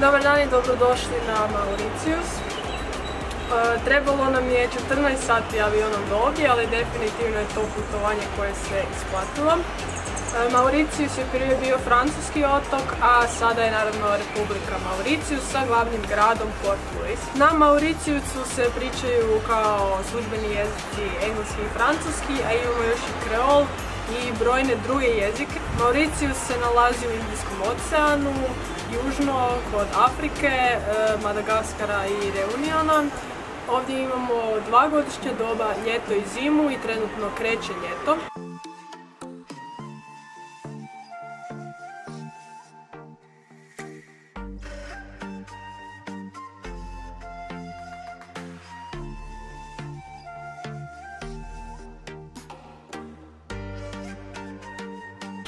Dobar dan i dobrodošli na Mauritius. Trebalo nam je 14 sati avionom do ovdje, ali definitivno je to putovanje koje se isplatilo. Mauritius je prije bio francuski otok, a sada je naravno Republika Mauritius sa glavnim gradom Port Louis. Na Mauritiusu se pričaju kao službeni jezici engleski i francuski, a imamo još i kreol i brojne druge jezike. Mauritius se nalazi u Indijskom oceanu, južno kod Afrike, Madagaskara i Reuniona. Ovdje imamo 2 godišnja doba, ljeto i zimu, i trenutno kreće ljeto.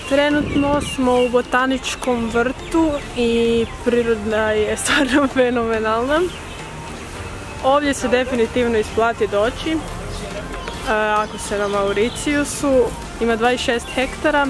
Trenutno smo u botaničkom vrtu i priroda je stvarno fenomenalna. Ovdje se definitivno isplati doći, ako se na Mauritiusu. Ima 26 hektara.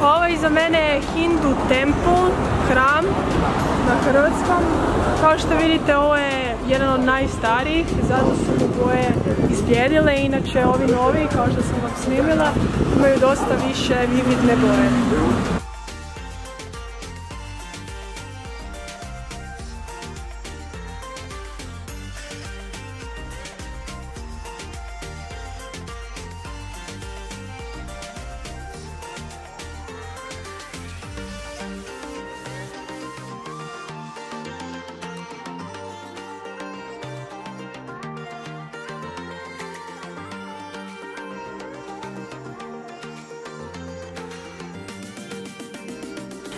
Ovo iza mene je Hindu Temple, hram na hrvatskom. Kao što vidite, ovo je jedan od najstarijih, zato su mu boje izbljedile. Inače ovi novi, kao što sam vam snimila, imaju dosta više vividne boje.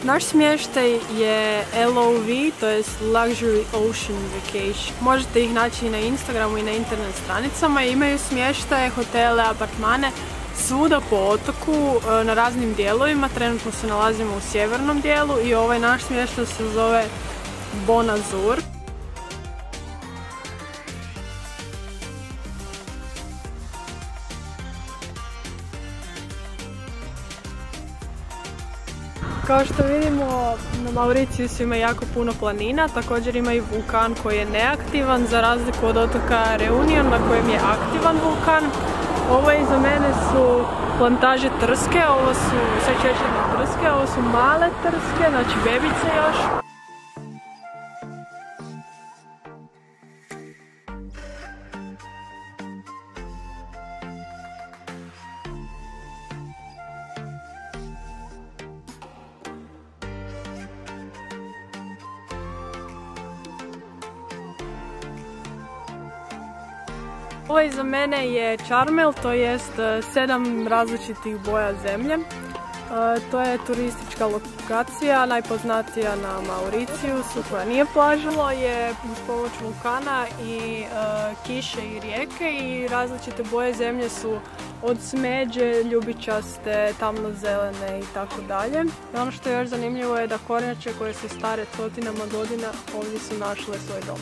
Naš smještaj je LOV, to je Luxury Ocean Vacation. Možete ih naći i na Instagramu i na internet stranicama. Imaju smještaje, hotele, apartmane svuda po otoku, na raznim dijelovima. Trenutno se nalazimo u sjevernom dijelu i ovaj naš smještaj se zove Bon Azur. Kao što vidimo, na Mauritiusu ima jako puno planina, također ima i vulkan koji je neaktivan, za razliku od otoka Reunion na kojem je aktivan vulkan. Ovo iza mene su plantaže trske, ovo su sve čečetne trske, ovo su male trske, znači bebice još. Ovo iza mene je Charmel, to jest 7 različitih boja zemlje. To je turistička lokacija, najpoznatija na Mauritiusu, koja nije plaža. Je uz pomoć vulkana i kiše i rijeke, i različite boje zemlje su od smeđe, ljubičaste, tamnozelene i tako dalje. Ono što je još zanimljivo je da kornjače koje su stare stotinama godina ovdje su našle svoj dom.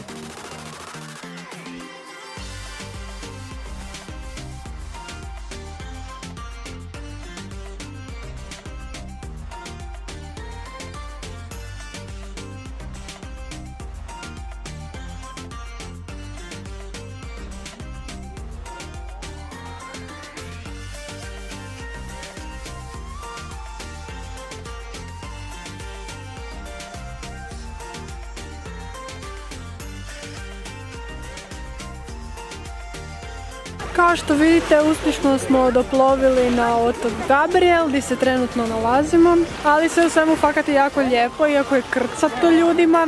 Kao što vidite, uspješno smo doplovili na otok Gabriel, gdje se trenutno nalazimo, ali sve u svemu fakat je jako lijepo, iako je krcato ljudima.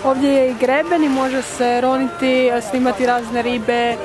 Ovdje je i greben i može se roniti, snimati razne ribe.